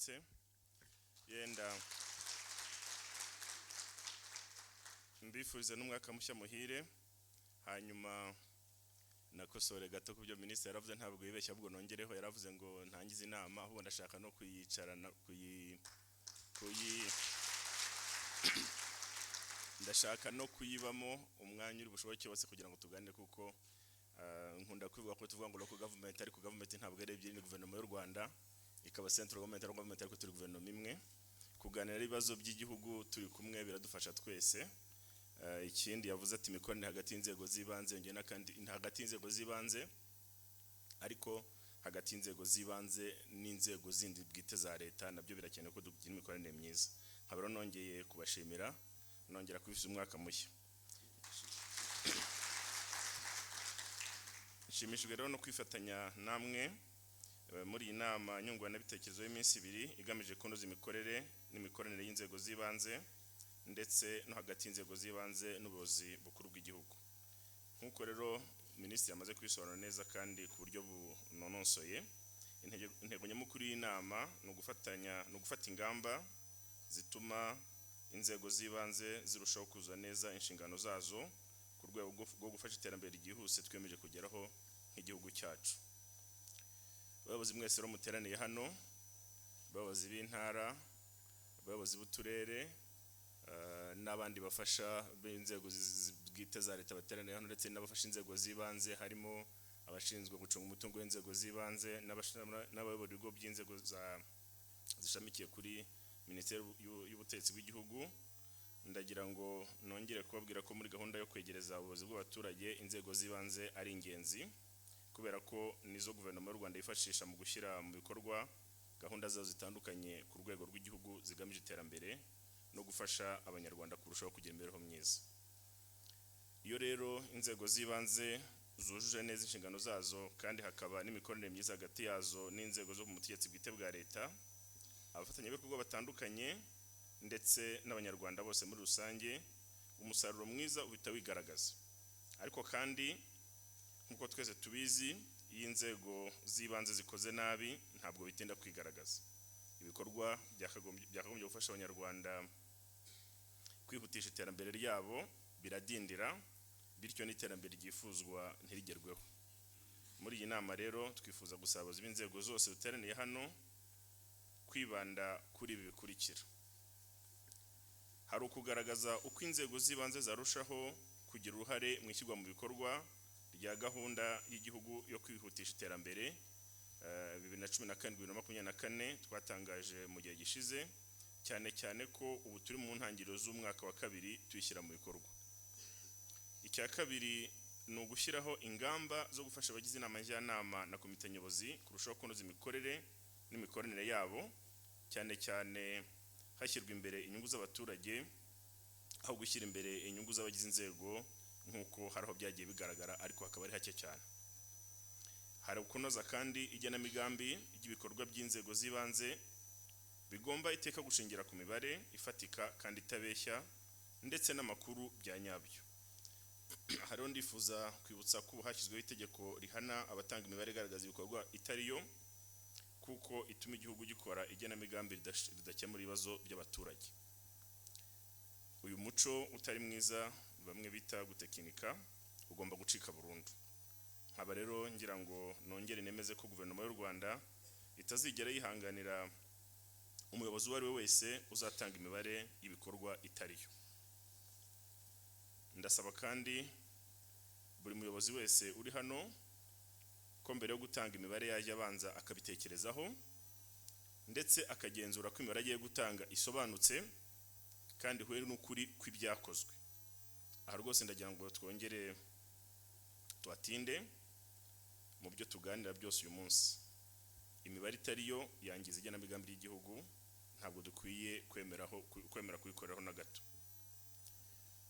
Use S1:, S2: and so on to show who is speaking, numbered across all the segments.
S1: mwaramutse yenda mbifuriza n'umwaka mushya muhire hanyuma nakosore gato kubyo minister yaravuze ntabwo yibeshya ahubwo nongereho yaravuze ngo ntangize inama ahubwo ndashaka no kuyicarana ndashaka no kuyibamo umwanya uri bushoboke wose kugira ngo tuganire kuko nkunda kwivuga ko tuvuga ngo local government ariko government ntabwo ari ebyiri ni guverinoma y'u Rwanda ikaba central government ariko turi guverinoma imwe kuganira ibibazo by'igihugu turi kumwe biradufasha twese. Ikindi yavuze ati imikoranire hagati y'inzego z'ibanze yongeye nakandi hagati y'inzego z'ibanze ariko hagati y'inzego z'ibanze n'inzego zindi bwite za leta nabyo birakenewe ko dugira imikoranire myiza. Nkabero nongeye kubashimira nongera kwifisa umwaka mushya. Nshimishijwe rero no kwifatanya namwe muri iyi nama nyunguranabitekerezo y'iminsi 2 igamije kunoza imikorere n'imikoranire y'inzego z'ibanze ndetse no hagati y'inzego z'ibanze n'ubuyobozi bukuru bw'igihugu. Nkuko rero minisitiri yamaze kwisobanura neza kandi ku buryo bunonosoye, intego nyamukuru y'inama no gufata ingamba zituma inzego z'ibanze zirushaho kuzuza neza inshingano zazo ku rwego rwo gufasha iterambere ryihuse twemeje kugeraho nk'igihugu cyacu. Abayobozi mwese rero muteraniye hano, abayobozi b'intara, abayobozi b'uturere n'abandi bafasha b'inzego bwite za leta bateraniye hano ndetse n'abafasha inzego z'ibanze harimo abashinzwe gucunga umutungo w'inzego z'ibanze n'abayobora ibigo by'inzego zishamikiye kuri Minisiteri y'Ubutegetsi bw'igihugu. Ndagira ngo nongere kubabwira ko muri gahunda yo kwegereza ubuyobozi bw'abaturage inzego z'ibanze ari ingenzi kubera ko nizo guverinoma y'u Rwanda yifashisha mu gushyira mu bikorwa gahunda zazo zitandukanye ku rwego rw'igihugu zigamije iterambere no gufasha abanyarwanda kurushaho kugira imibereho myiza. Iyo rero inzego z'ibanze zujuje neza inshingano zazo kandi hakaba n'imikoranire myiza hagati yazo n'inzego zo mu butegetsi bwite bwa leta, abafatanyabikorwa batandukanye ndetse n'abanyarwanda bose muri rusange, umusaruro mwiza uhita wigaragaza. Ariko kandi nkuko twese tubizi iyi inzego z'ibanze zikoze nabi ntabwo bitinda kwigaragaza. Ibikorwa byakagombye gufasha abanyarwanda kwihutisha iterambere ryabo biradindira bityo n'iterambere ryifuzwa ntirigerweho. Muri iyi nama rero twifuza gusaba abayobozi b'inzego zose duteraniye hano kwibanda kuri ibi bikurikira. Hari ukugaragaza uko inzego z'ibanze zarushaho kugira uruhare mu ishyirwa mu bikorwa rya gahunda y'igihugu yo kwihutisha iterambere 2014-2024 twatangaje mu gihe gishize, cyane ko ubu turi mu ntangiriro z'umwaka wa kabiri tuyishyira mu bikorwa. Icya kabiri ni ugushyiraho ingamba zo gufasha abagize inama njyanama na komite nyobozi kurushaho kunoza imikorere n'imikoranire yabo, cyane hashyirwa imbere inyungu z'abaturage aho gushyira imbere inyungu z'abagize inzego nkuko haraho byagiye bigaragara ariko hakaba ari hake cyane. Hari kunoza kandi igenamigambi ry'ibikorwa by'inzego z'ibanze bigomba iteka gushingira ku mibare ifatika kandi itabeshya ndetse n'amakuru bya nyabyo. Hariho ndifuza kwibutsa ko hashyizweho itegeko rihana abatanga imibare igaragaza ibikorwa itariyo kuko ituma igihugu gikora igenamigambi ridakemura ibibazo by'abaturage. Uyu muco utari mwiza bamwe bita gutekinika ugomba gucika burundu. Nkaba rero ngira ngo nongere nemeze ko guverinoma y'u Rwanda itazigera yihanganira umuyobozi uwo ari we wese uzatanga imibare y'ibikorwa itariyo. Ndasaba kandi buri muyobozi wese uri hano ko mbere yo gutanga imibare yajya abanza akabitekerezaho ndetse akagenzura ko imibare agiye gutanga isobanutse kandi huye n'ukuri kw'ibyakozwe. Aha rwose ndagira ngo twongere twatinde mu byo tuganira byose uyu munsi. Imibare itariyo yangiza igenamigambi ry'igihugu, ntabwo dukwiye kwemera kuyikoreraho na gato.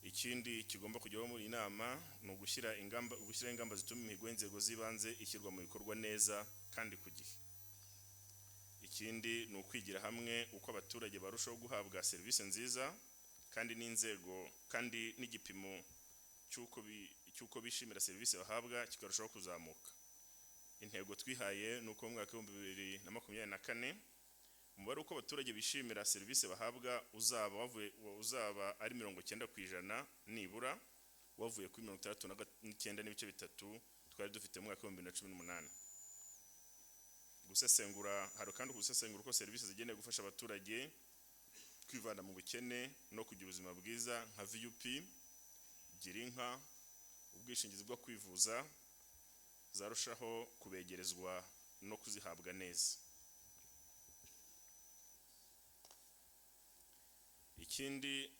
S1: Ikindi kigomba kujyaho muri inama no gushyira ingamba zituma imihigo y'inzego z'ibanze ishyirwa mu bikorwa neza kandi ku gihe. Ikindi ni ukwigira hamwe uko abaturage barushaho guhabwa serivisi nziza kandi n'inzego kandi n'igipimo cyuko bishimira serivisi bahabwa kikarushaho kuzamuka. Intego twihaye nuko mu mwaka wa 2024 umubare uko abaturage bishimira serivisi bahabwa uzaba ari 90% nibura wavuye kuri 69 n'ibice bitatu twari dufite mu mwaka wa 2018. Gusesengura hari kandi gusesengura uko serivisi zigenewe gufasha abaturage kwivana mu bukene no kugira ubuzima bwiza nka VUP, Girinka, ubwishingizi bwo kwivuza zarushaho kubegerezwa no kuzihabwa neza. Ikindi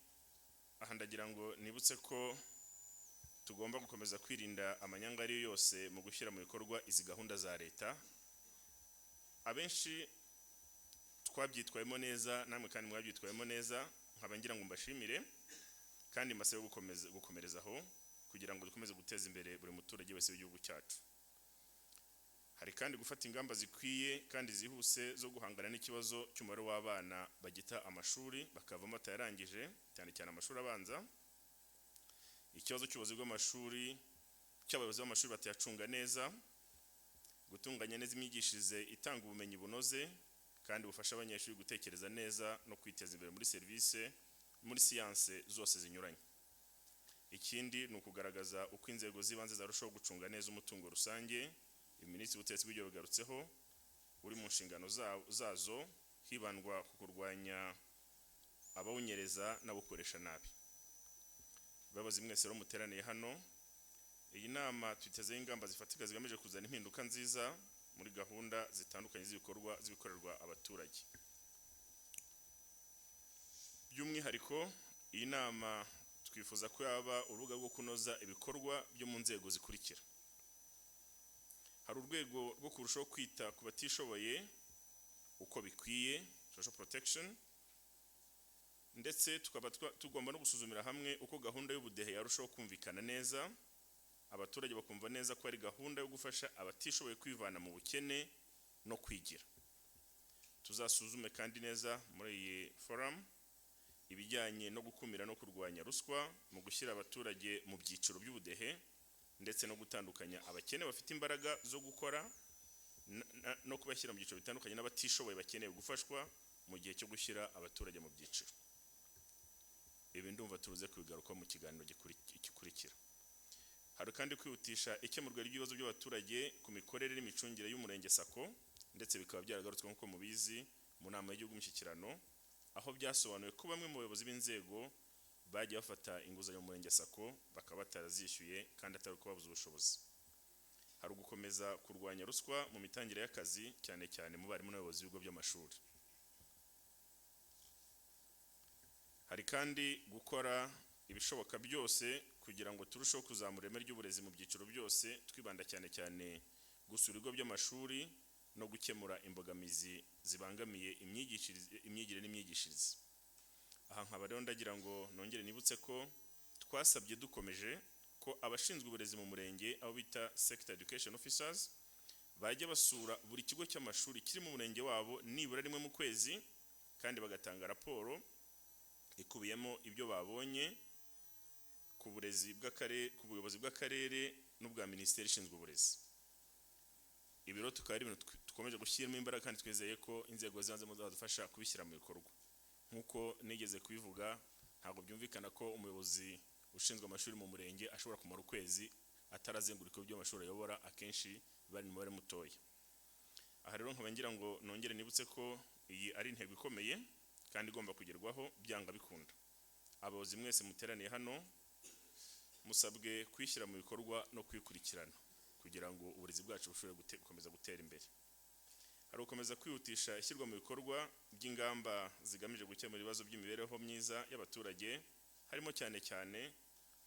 S1: aha ndagira ngo nibutse ko tugomba gukomeza kwirinda amanyanga ari yose mu gushyira mu bikorwa izi gahunda za leta. Abenshi twabyitwayemo neza, namwe kandi mwabyitwayemo neza, nkaba ngira ngo mbashimire kandi mbasaba gukomerezaho kugira ngo dukomeze guteza imbere buri muturage wese w'igihugu cyacu. Hari kandi gufata ingamba zikwiye kandi zihuse zo guhangana n'ikibazo cy'umubare w'abana bagita amashuri bakavamo batayarangije, cyane cyane amashuri abanza. Ikibazo cy'ubuyobozi bw'amashuri cy'abayobozi b'amashuri batayacunga neza, gutunganya neza imyigishirize itanga ubumenyi bunoze kandi bufasha abanyeshuri gutekereza neza no kwiteza imbere muri serivisi muri siyanse zose zinyuranye. Ikindi ni ukugaragaza uko inzego z'ibanze zarushaho gucunga neza umutungo rusange. Minisitiri w'Ubutegetsi bw'Igihugu yabigarutseho uri mu nshingano zazo, hibandwa ku kurwanya abawunyereza n'abukoresha nabi. Bayobozi mwese rero muteraniye hano, iyi nama twitezeho ingamba zifatika zigamije kuzana impinduka nziza muri gahunda zitandukanye z'ibikorerwa abaturage. By'umwihariko iyi nama twifuza ko yaba urubuga rwo kunoza ibikorwa byo mu nzego zikurikira. Hari urwego rwo kurushaho kwita ku batishoboye uko bikwiye, social protection, ndetse tukaba tugomba no gusuzumira hamwe uko gahunda y'ubudehe yarushaho kumvikana neza, abaturage bakumva neza ko ari gahunda yo gufasha abatishoboye kwivana mu bukene no kwigira. Tuzasuzume kandi neza muri iyi forum ibijyanye no gukumira no kurwanya ruswa mu gushyira abaturage mu byiciro by'ubudehe ndetse no gutandukanya abakene bafite imbaraga zo gukora no kubashyira mu byiciro bitandukanye n'abatishoboye bakeneye gufashwa mu gihe cyo gushyira abaturage mu byiciro. Ibi ndumva turuze kubigaruka mu kiganiro gikurikira. Hari kandi kwihutisha ikemurwa ry'ibibazo by'abaturage ku mikorere n'imicungire y'umurenge SACCO, ndetse bikaba byaragarutswe nk'uko mubizi mu nama y'igihugu y'umushyikirano, aho byasobanuwe ko bamwe mu bayobozi b'inzego bagiye bafata inguzanyo mu murenge SACCO bakaba batarazishyuye kandi atari uko babuze ubushobozi. Hari gukomeza kurwanya ruswa mu mitangire y'akazi, cyane cyane mu barimu n'abayobozi b'ibigo by'amashuri. Hari kandi gukora ibishoboka byose kugira ngo turusheho kuzamura ireme ry'uburezi mu byiciro byose, twibanda cyane cyane gusura ibigo by'amashuri no gukemura imbogamizi zibangamiye imyigire n'imyigishirize. Aha nkaba rero ndagira ngo nongere nibutse ko twasabye dukomeje ko abashinzwe uburezi mu murenge abo bita sector education officers bajya basura buri kigo cy'amashuri kiri mu murenge wabo nibura rimwe mu kwezi, kandi bagatanga raporo ikubiyemo ibyo babonye ku buyobozi bw'akarere n'ubwa minisiteri ishinzwe uburezi. Ibiro tukaba ari ibintu dukomeje gushyiramo imbaraga kandi twizeye ko inzego z'ibanze muzadufasha kubishyira mu bikorwa. Nk'uko nigeze kubivuga, ntabwo byumvikana ko umuyobozi ushinzwe amashuri mu murenge ashobora kumara ukwezi atarazenguruka ibyo amashuri ayobora, akenshi bari mu mubare mutoya. Aha rero nkaba ngira ngo nongere nibutse ko iyi ari intego ikomeye kandi igomba kugerwaho byanga bikunda. Abayobozi mwese muteraniye hano musabwe kwishyira mu bikorwa no kwikurikirana kugira ngo uburezi bwacu bushobore gukomeza gutera imbere. Hari gukomeza kwihutisha ishyirwa mu bikorwa by'ingamba zigamije gukemura ibibazo by'imibereho myiza y'abaturage, harimo cyane cyane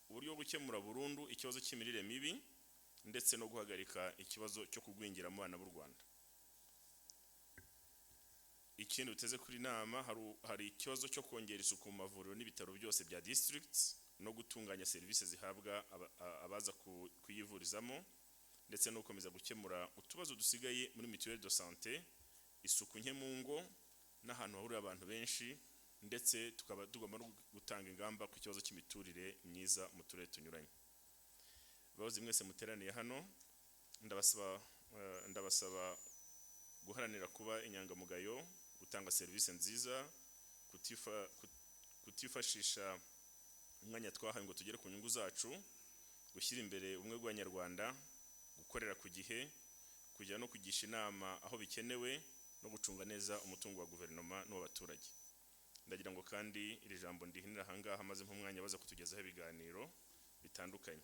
S1: uburyo bwo gukemura burundu ikibazo cy'imirire mibi ndetse no guhagarika ikibazo cyo kugwingira mu bana b'u Rwanda. Ikindi uteze kuri nama hari ikibazo cyo kongera isuku mu mavuriro n'ibitaro byose bya districts no gutunganya serivisi zihabwa abaza kuyivurizamo, ndetse no gukomeza gukemura utubazo dusigaye muri mutuelle de santé, isuku nke mu ngo n'ahantu hahurira abantu benshi, ndetse tukaba tugomba no gutanga ingamba ku kibazo cy'imiturire myiza mu turere tunyuranye. Abayobozi mwese muteraniye hano ndabasaba guharanira kuba inyangamugayo, gutanga serivisi nziza, kutifashisha umwanya twahaye ngo tugere ku nyungu zacu, gushyira imbere ubumwe bw'Abanyarwanda, gukorera ku gihe, kujya no kugisha inama aho bikenewe, no gucunga neza umutungo wa guverinoma n'uw'abaturage. Ndagira ngo kandi iri jambo ndihinira ahangaha maze nk'umwanya baza kutugezaho ibiganiro bitandukanye.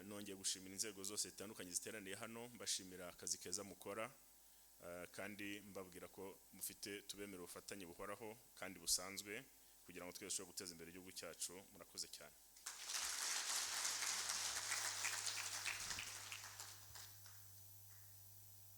S1: Nongeye gushimira inzego zose zitandukanye ziteraniye hano, mbashimira akazi keza mukora, kandi mbabwira ko mufite tubemera ubufatanye buhoraho kandi busanzwe kugira ngo twese dushobore guteza imbere igihugu cyacu. Murakoze cyane.